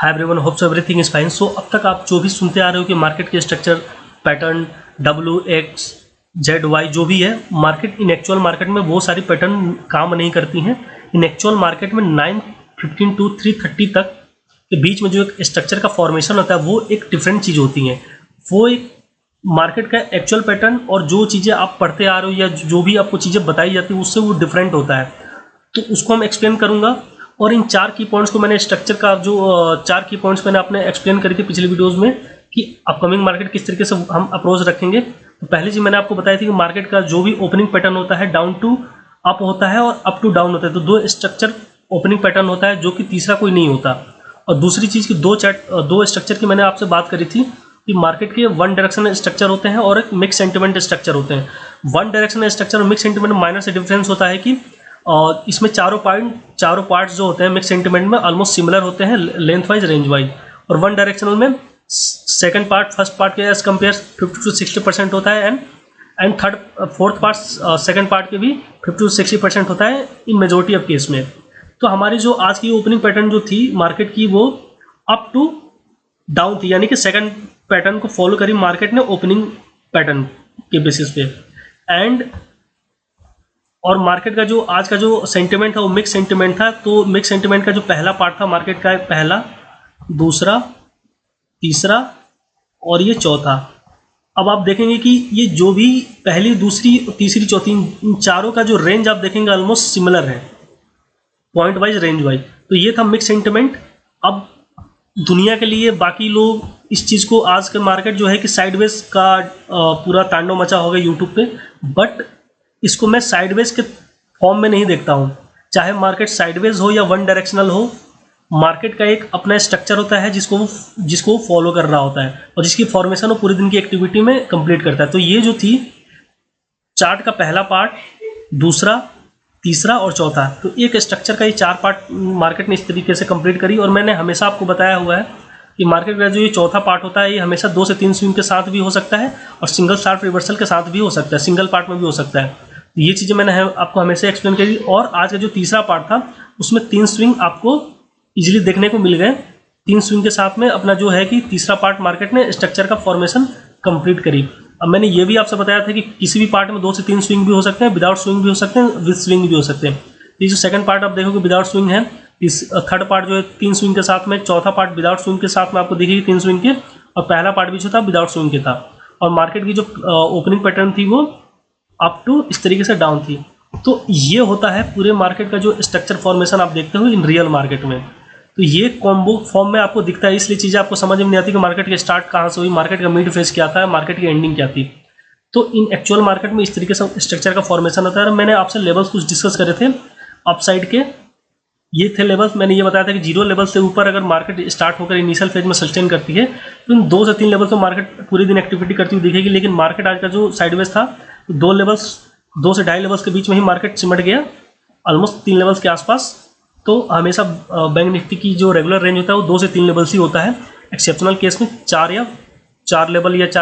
Hi everyone, hope so everything is fine. So अब तक आप जो भी सुनते आ रहे हो कि मार्केट के स्ट्रक्चर पैटर्न WXZY जो भी है, मार्केट इन एक्चुअल मार्केट में वो सारी पैटर्न काम नहीं करती हैं। इन एक्चुअल मार्केट में 9:15 to 3:30 तक के बीच में जो एक स्ट्रक्चर का फॉर्मेशन होता है वो एक डिफरेंट चीज़ होती है। वो एक मार्केट का एक्चुअल पैटर्न और जो चीज़ें आप पढ़ते आ रहे हो या जो भी आपको चीज़ें बताई जाती है उससे वो डिफरेंट होता है। तो उसको हम एक्सप्लेन करूँगा। और इन 4 की पॉइंट्स को मैंने स्ट्रक्चर का जो 4 की पॉइंट्स मैंने आपने एक्सप्लेन करी थी पिछले वीडियोस में कि अपकमिंग मार्केट किस तरीके से हम अप्रोच रखेंगे। तो पहले चीज़ मैंने आपको बताई थी कि मार्केट का जो भी ओपनिंग पैटर्न होता है डाउन टू अप होता है और अप टू डाउन होता है। तो 2 स्ट्रक्चर ओपनिंग पैटर्न होता है जो कि तीसरा कोई नहीं होता। और दूसरी चीज़ की 2 स्ट्रक्चर की मैंने आपसे बात करी थी कि मार्केट के 1 डायरेक्शनल स्ट्रक्चर होते हैं और एक मिक्स सेंटिमेंट स्ट्रक्चर होते हैं। 1 डायरेक्शनल स्ट्रक्चर और मिक्स सेंटिमेंट माइनर से डिफरेंस होता है कि और इसमें चारों पार्ट्स जो होते हैं मिक्स सेंटिमेंट में ऑलमोस्ट सिमिलर होते हैं लेंथ वाइज रेंज वाइज। और 1 डायरेक्शनल में सेकंड पार्ट फर्स्ट पार्ट के एज कम्पेयर 50 to 60% होता है and fourth part second part के भी 50 to 60% होता है इन मेजोरिटी ऑफ केस में। तो हमारी जो आज की ओपनिंग पैटर्न जो थी मार्केट की वो अप टू डाउन थी, यानी कि सेकंड पैटर्न को फॉलो करी मार्केट ने ओपनिंग पैटर्न के बेसिस पे। एंड और मार्केट का जो आज का जो सेंटिमेंट था वो मिक्स सेंटिमेंट था। तो मिक्स सेंटिमेंट का जो पहला पार्ट था मार्केट का, पहला, दूसरा, तीसरा और ये चौथा। अब आप देखेंगे कि ये जो भी पहली, दूसरी, तीसरी, चौथी, इन चारों का जो रेंज आप देखेंगे ऑलमोस्ट सिमिलर है पॉइंट वाइज रेंज वाइज। तो ये था मिक्स सेंटिमेंट। अब दुनिया के लिए बाकी लोग इस चीज़ को, आज के मार्केट जो है कि साइडवेज का पूरा तांडव मचा होगा यूट्यूब पे, बट इसको मैं साइडवेज के फॉर्म में नहीं देखता हूँ। चाहे मार्केट साइडवेज हो या 1 डायरेक्शनल हो, मार्केट का एक अपना स्ट्रक्चर होता है जिसको वो फॉलो कर रहा होता है और जिसकी फॉर्मेशन वो पूरे दिन की एक्टिविटी में कंप्लीट करता है। तो ये जो थी चार्ट का पहला पार्ट, दूसरा, तीसरा और चौथा, तो एक स्ट्रक्चर का ये 4 पार्ट मार्केट ने इस तरीके से कंप्लीट करी। और मैंने हमेशा आपको बताया हुआ है कि मार्केट का जो ये चौथा पार्ट होता है ये हमेशा 2 से 3 स्विंग के साथ भी हो सकता है और सिंगल शार्प रिवर्सल के साथ भी हो सकता है, सिंगल पार्ट में भी हो सकता है। ये चीज़ें मैंने आपको हमेशा एक्सप्लेन करी। और आज का जो तीसरा पार्ट था उसमें 3 स्विंग आपको इजीली देखने को मिल गए। 3 स्विंग के साथ में अपना जो है कि तीसरा पार्ट मार्केट ने स्ट्रक्चर का फॉर्मेशन कंप्लीट करी। अब मैंने ये भी आपसे बताया था कि किसी भी पार्ट में 2 से 3 स्विंग भी हो सकते हैं, विदाउट स्विंग भी हो सकते हैं, विद स्विंग भी हो सकते हैं। ये जो सेकंड पार्ट आप देखोगे विदाउट स्विंग है, इस थर्ड पार्ट जो है 3 स्विंग के साथ में, चौथा पार्ट विदाउट स्विंग के साथ में आपको दिखेगी 3 स्विंग के, और पहला पार्ट भी जो था विदाउट स्विंग के था। और मार्केट की जो ओपनिंग पैटर्न थी वो अप टू इस तरीके से डाउन थी। तो ये होता है पूरे मार्केट का जो स्ट्रक्चर फॉर्मेशन आप देखते हो इन रियल मार्केट में। तो ये कॉम्बो फॉर्म में आपको दिखता है, इसलिए चीज़ें आपको समझ में नहीं आती कि मार्केट के स्टार्ट कहाँ से हुई, मार्केट का मिड फेज क्या था, मार्केट की एंडिंग क्या थी। तो इन एक्चुअल मार्केट में इस तरीके से स्ट्रक्चर का फॉर्मेशन होता है। और मैंने आपसे लेवल्स कुछ डिस्कस करे थे अप साइड के, ये थे लेवल्स। मैंने ये बताया था कि 0 लेवल से ऊपर अगर मार्केट स्टार्ट होकर इनिशियल फेज में सस्टेन करती है तो इन 2 से 3 लेवल पर मार्केट पूरे दिन एक्टिविटी करती हुई दिखेगी। लेकिन मार्केट आज का जो साइडवेज था तो 2 से 2.5 लेवल्स के बीच में ही मार्केट सिमट गया, ऑलमोस्ट 3 लेवल्स के आसपास। तो हमेशा बैंक निफ्टी की जो रेगुलर रेंज होता है वो 2 से 3 लेवल्स ही होता है। एक्सेप्शनल केस में 4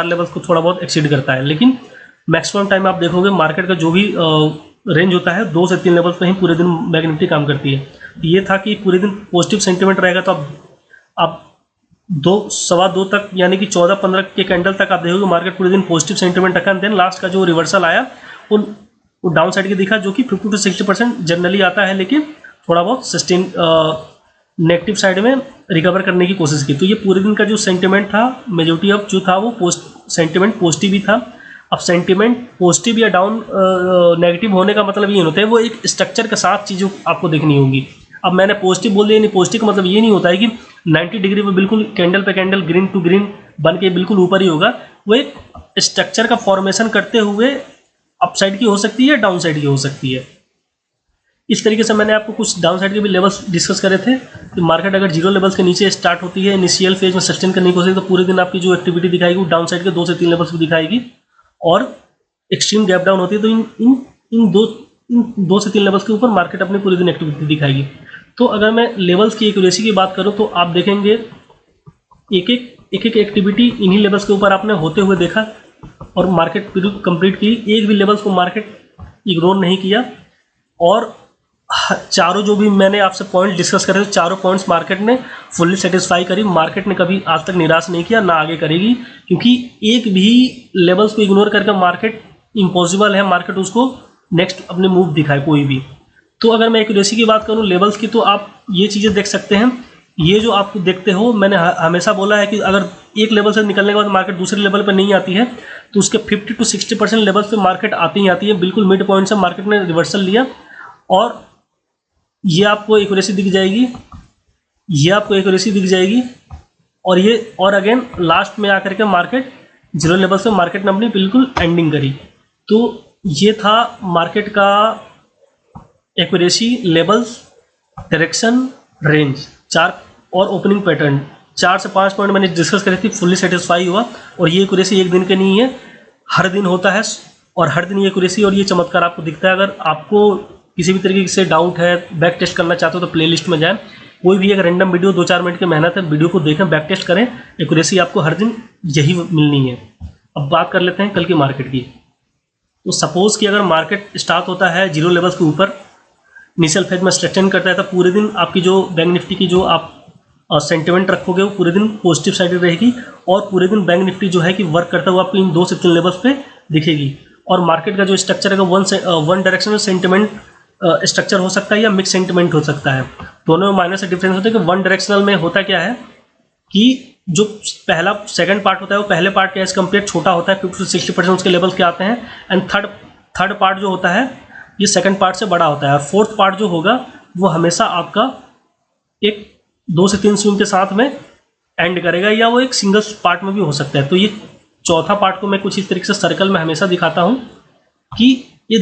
लेवल्स को थोड़ा बहुत एक्सीड करता है, लेकिन मैक्सिमम टाइम आप देखोगे मार्केट का जो भी रेंज होता है 2 से 3 लेवल्स पे ही पूरे दिन बैंक निफ्टी काम करती है। ये था कि पूरे दिन पॉजिटिव सेंटीमेंट रहेगा तो आप 2-2.25 तक, यानी कि 14-15 के कैंडल तक आप देखोगे मार्केट पूरे दिन पॉजिटिव सेंटीमेंट रखा। देन लास्ट का जो रिवर्सल आया वो डाउन साइड के दिखा, जो कि 50 to 60% जनरली आता है, लेकिन थोड़ा बहुत सस्टेन नेगेटिव साइड में रिकवर करने की कोशिश की। तो ये पूरे दिन का जो सेंटीमेंट था मेजोरिटी ऑफ जो था वो सेंटीमेंट पॉजिटिव ही था। अब सेंटीमेंट पॉजिटिव या डाउन नेगेटिव होने का मतलब ये होता है वो एक स्ट्रक्चर के साथ चीज़ों आपको देखनी होगी। अब मैंने पॉजिटिव बोल दिया, नहीं, पॉजिटिव का मतलब ये नहीं होता है कि 90 डिग्री में बिल्कुल कैंडल पे कैंडल ग्रीन टू ग्रीन बन के बिल्कुल ऊपर ही होगा। वो एक स्ट्रक्चर का फॉर्मेशन करते हुए अप साइड की हो सकती है, डाउन साइड की हो सकती है। इस तरीके से मैंने आपको कुछ डाउन साइड के भी लेवल्स डिस्कस करे थे कि मार्केट अगर 0 लेवल्स के नीचे स्टार्ट होती है, इनिशियल फेज में सस्टेन करने की कोशिश, तो पूरे दिन आपकी जो एक्टिविटी दिखाएगी वो डाउन साइड के 2 से 3 लेवल्स भी दिखाएगी। और एक्सट्रीम गैप डाउन होती है तो इन 2 से 3 लेवल्स के ऊपर मार्केट अपनी पूरे दिन एक्टिविटी दिखाएगी। तो अगर मैं लेवल्स की एक्यूरेसी की बात करूँ तो आप देखेंगे एक एक एक्टिविटी इन्हीं लेवल्स के ऊपर आपने होते हुए देखा और मार्केट कंप्लीट की। एक भी लेवल्स को मार्केट इग्नोर नहीं किया और चारों जो भी मैंने आपसे पॉइंट डिस्कस करे थे, चारों पॉइंट्स मार्केट ने फुल्ली सेटिस्फाई करी। मार्केट ने कभी आज तक निराश नहीं किया, ना आगे करेगी, क्योंकि एक भी लेवल्स को इग्नोर करके मार्केट इम्पॉसिबल है मार्केट उसको नेक्स्ट अपने मूव दिखाए कोई भी। तो अगर मैं एक्यूरेसी की बात करूँ लेवल्स की, तो आप ये चीज़ें देख सकते हैं। ये जो आप देखते हो, मैंने हमेशा बोला है कि अगर एक लेवल से निकलने के बाद मार्केट दूसरे लेवल पर नहीं आती है तो उसके 50 to 60% लेवल्स पे मार्केट आती ही आती है। बिल्कुल मिड पॉइंट से मार्केट ने रिवर्सल लिया और ये आपको एक्यूरेसी दिख जाएगी, ये आपको एक्यूरेसी दिख जाएगी। और ये और अगेन लास्ट में आकर के मार्केट जीरो लेवल से मार्केट ने अपनी बिल्कुल एंडिंग करी। तो ये था मार्केट का एक्यूरेसी, लेवल्स, डायरेक्शन, रेंज, चार और ओपनिंग पैटर्न। 4 से 5 पॉइंट मैंने डिस्कस करी थी, फुल्ली सेटिस्फाई हुआ। और ये एक्यूरेसी एक दिन के नहीं है, हर दिन होता है और हर दिन ये एक्यूरेसी और ये चमत्कार आपको दिखता है। अगर आपको किसी भी तरीके से डाउट है, बैक टेस्ट करना चाहते हो तो प्लेलिस्ट में जाएं, कोई भी एक रैंडम वीडियो 2-4 मिनट की मेहनत है, वीडियो को देखें, बैक टेस्ट करें, एक्यूरेसी आपको हर दिन यही मिलनी है। अब बात कर लेते हैं कल की मार्केट की। तो सपोज कि अगर मार्केट स्टार्ट होता है जीरो लेवल्स के ऊपर, इनिशियल फेज में स्ट्रेचन करता है, तो पूरे दिन आपकी जो बैंक निफ्टी की जो आप सेंटिमेंट रखोगे वो पूरे दिन पॉजिटिव साइड रहेगी और पूरे दिन बैंक निफ्टी जो है कि वर्क करता हुआ आपको इन 2 से 3 लेवल्स पे दिखेगी। और मार्केट का जो स्ट्रक्चर है वन डायरेक्शनल सेंटिमेंट स्ट्रक्चर हो सकता है या मिक्स सेंटिमेंट हो सकता है। दोनों में माइनर से डिफरेंस होता है कि वन डायरेक्शनल में होता क्या है कि जो पहला सेकंड पार्ट होता है वो पहले पार्ट के एज कम्पेयर छोटा होता है, 50 to 60% उसके लेवल के आते हैं। एंड थर्ड पार्ट जो होता है ये सेकंड पार्ट से बड़ा होता है। और फोर्थ पार्ट जो होगा वो हमेशा आपका एक 2 से 3 स्विंग के साथ में एंड करेगा, या वो एक सिंगल पार्ट में भी हो सकता है। तो ये चौथा पार्ट को मैं कुछ इस तरीके से सर्कल में हमेशा दिखाता हूँ कि ये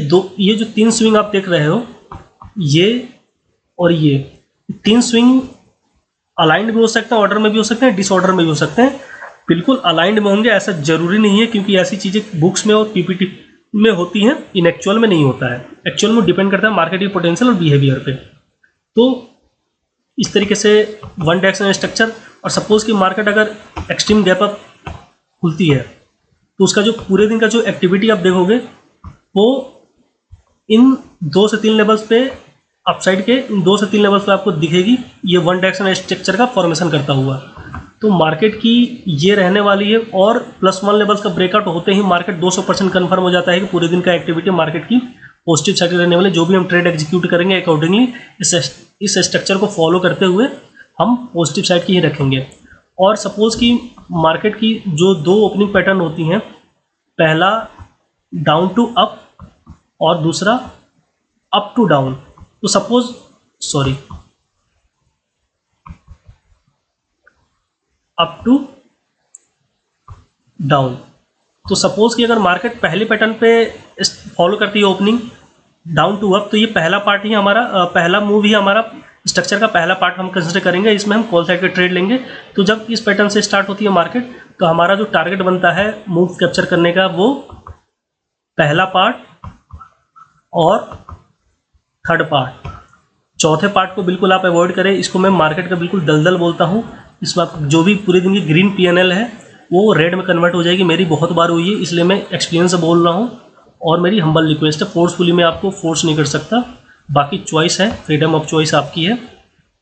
जो 3 स्विंग आप देख रहे हो, ये और ये 3 स्विंग अलाइंड भी हो सकते हैं, ऑर्डर में भी हो सकते हैं, डिसऑर्डर में भी हो सकते हैं। बिल्कुल अलाइंड में होंगे ऐसा जरूरी नहीं है, क्योंकि ऐसी चीज़ें बुक्स में और पीपीटी में होती हैं, इन एक्चुअल में नहीं होता है। एक्चुअल में डिपेंड करता है मार्केट की पोटेंशियल और बिहेवियर पे। तो इस तरीके से वन डायरेक्शनल स्ट्रक्चर। और सपोज कि मार्केट अगर एक्सट्रीम गैप अप खुलती है तो उसका जो पूरे दिन का जो एक्टिविटी आप देखोगे वो इन 2 से 3 लेवल्स पे अपसाइड के इन 2 से 3 लेवल्स पे आपको दिखेगी, ये वन डायरेक्शनल स्ट्रक्चर का फॉर्मेशन करता हुआ। तो मार्केट की ये रहने वाली है। और +1 लेवल्स का ब्रेकआउट होते ही मार्केट 200% कन्फर्म हो जाता है कि पूरे दिन का एक्टिविटी मार्केट की पॉजिटिव साइड रहने वाले। जो भी हम ट्रेड एग्जीक्यूट करेंगे अकॉर्डिंगली इस स्ट्रक्चर को फॉलो करते हुए हम पॉजिटिव साइड की ही रखेंगे। और सपोज कि मार्केट की जो 2 ओपनिंग पैटर्न होती हैं, पहला डाउन टू अप और दूसरा अप टू डाउन। तो सपोज अप टू डाउन। तो सपोज कि अगर मार्केट पहले पैटर्न पे फॉलो करती है ओपनिंग डाउन टू अप, तो ये पहला पार्ट ही हमारा पहला मूव ही हमारा स्ट्रक्चर का पहला पार्ट हम कंसिडर करेंगे। इसमें हम कॉल साइड के ट्रेड लेंगे। तो जब इस पैटर्न से स्टार्ट होती है मार्केट, तो हमारा जो टारगेट बनता है मूव कैप्चर करने का वो पहला पार्ट और थर्ड पार्ट। चौथे पार्ट को बिल्कुल आप अवॉइड करें। इसको मैं मार्केट का बिल्कुल दलदल बोलता हूँ। इसमें आप जो भी पूरे दिन की ग्रीन PNL है वो रेड में कन्वर्ट हो जाएगी। मेरी बहुत बार हुई है, इसलिए मैं एक्सपीरियंस से बोल रहा हूँ और मेरी हम्बल रिक्वेस्ट है। फोर्सफुली मैं आपको फोर्स नहीं कर सकता, बाकी चॉइस है, फ्रीडम ऑफ चॉइस आपकी है।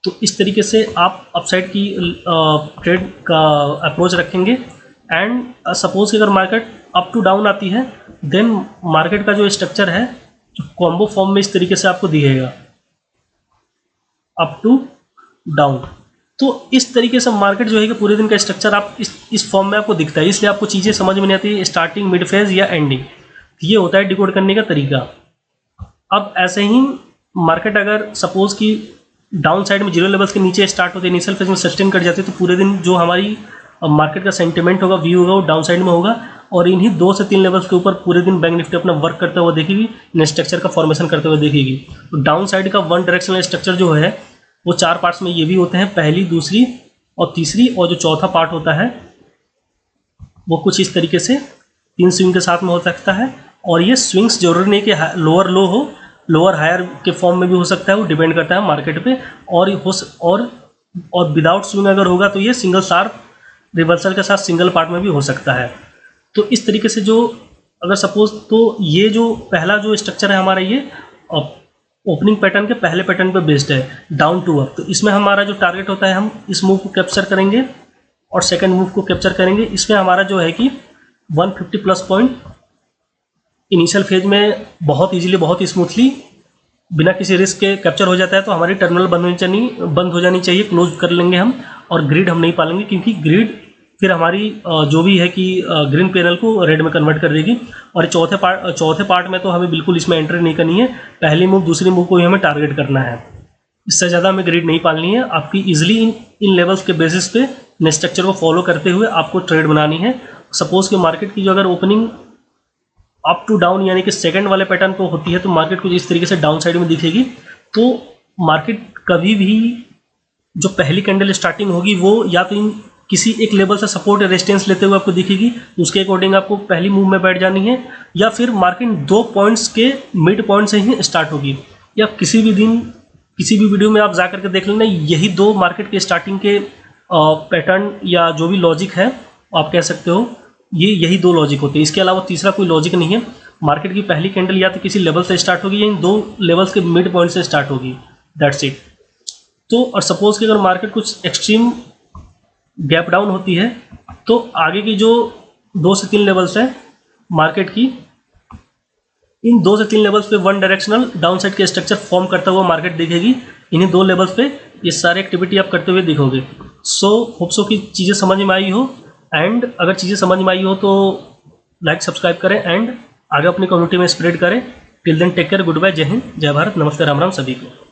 तो इस तरीके से आप अपसाइड की ट्रेड का अप्रोच रखेंगे। एंड सपोज कि अगर मार्केट अप टू डाउन आती है, देन मार्केट का जो स्ट्रक्चर है जो कॉम्बो फॉर्म में इस तरीके से आपको दिखेगा, अप टू डाउन। तो इस तरीके से मार्केट जो है कि पूरे दिन का स्ट्रक्चर आप इस फॉर्म में आपको दिखता है। इसलिए आपको चीज़ें समझ में नहीं आती स्टार्टिंग, मिड फेज या एंडिंग। ये होता है डिकोड करने का तरीका। अब ऐसे ही मार्केट अगर सपोज कि डाउन साइड में जीरो लेवल्स के नीचे स्टार्ट होते हैं, इनिशियल फेज में सस्टेन कर जाते हैं, तो पूरे दिन जो हमारी मार्केट का सेंटिमेंट होगा, व्यू होगा, वो डाउन साइड में होगा। और इन्हीं 2 से 3 लेवल्स के ऊपर पूरे दिन बैंक निफ्टी अपना वर्क करते हुए देखेगी, इन स्ट्रक्चर का फॉर्मेशन करते हुए देखेगी। तो डाउन साइड का वन डायरेक्शनल स्ट्रक्चर जो है वो 4 पार्ट्स में ये भी होते हैं, पहली, दूसरी और तीसरी। और जो चौथा पार्ट होता है वो कुछ इस तरीके से 3 स्विंग के साथ में हो सकता है। और ये स्विंग्स जरूरी नहीं कि लोअर लो हो, लोअर हायर के फॉर्म में भी हो सकता है, वो डिपेंड करता है मार्केट पे। और विदाउट स्विंग अगर होगा तो ये सिंगल शार्प रिवर्सल के साथ सिंगल पार्ट में भी हो सकता है। तो इस तरीके से जो अगर सपोज, तो ये जो पहला जो स्ट्रक्चर है हमारा, ये ओपनिंग पैटर्न के पहले पैटर्न पे बेस्ड है, डाउन टू अप। तो इसमें हमारा जो टारगेट होता है, हम इस मूव को कैप्चर करेंगे और सेकंड मूव को कैप्चर करेंगे। इसमें हमारा जो है कि 150 प्लस पॉइंट इनिशियल फेज में बहुत इजीली, बहुत ही स्मूथली, बिना किसी रिस्क के कैप्चर हो जाता है। तो हमारी टर्मिनल बंद हो जानी चाहिए, क्लोज कर लेंगे हम, और ग्रिड हम नहीं पालेंगे, क्योंकि ग्रिड फिर हमारी जो भी है कि ग्रीन पैनल को रेड में कन्वर्ट कर देगी। और चौथे पार्ट में तो हमें बिल्कुल इसमें एंट्री नहीं करनी है। पहली मूव दूसरी मूव को ही हमें टारगेट करना है, इससे ज़्यादा हमें ग्रिड नहीं पालनी है। आपकी इजीली इन लेवल्स के बेसिस पे इन स्ट्रक्चर को फॉलो करते हुए आपको ट्रेड बनानी है। सपोज कि मार्केट की जो अगर ओपनिंग अप टू डाउन यानी कि सेकंड वाले पैटर्न पे होती है, तो मार्केट कुछ इस तरीके से डाउन साइड में दिखेगी। तो मार्केट कभी भी जो पहली कैंडल स्टार्टिंग होगी वो या तो इन किसी एक लेवल से सपोर्ट या रेजिस्टेंस लेते हुए आपको दिखेगी, उसके अकॉर्डिंग आपको पहली मूव में बैठ जानी है, या फिर मार्केट 2 पॉइंट्स के मिड पॉइंट से ही स्टार्ट होगी। या किसी भी दिन किसी भी वीडियो में आप जा करके देख लेना, यही 2 मार्केट के स्टार्टिंग के पैटर्न या जो भी लॉजिक है आप कह सकते हो, यही 2 लॉजिक होते हैं। इसके अलावा तीसरा कोई लॉजिक नहीं है। मार्केट की पहली कैंडल या तो किसी लेवल से स्टार्ट होगी या इन 2 लेवल्स के मिड पॉइंट से स्टार्ट होगी, दैट्स इट। तो और सपोज कि अगर मार्केट कुछ एक्सट्रीम गैप डाउन होती है, तो आगे की जो 2 से 3 लेवल्स है मार्केट की, इन 2 से 3 लेवल्स पे वन डायरेक्शनल डाउन साइड के स्ट्रक्चर फॉर्म करता हुआ मार्केट दिखेगी। इन्हीं 2 लेवल्स पे ये सारे एक्टिविटी आप करते हुए दिखोगे। सो होप सो की चीज़ें समझ में आई हो, एंड अगर चीज़ें समझ में आई हो तो लाइक सब्सक्राइब करें एंड आगे अपनी कम्युनिटी में स्प्रेड करें। Till then take care, good bye, जय हिंद, जय भारत, नमस्ते, राम राम सभी को।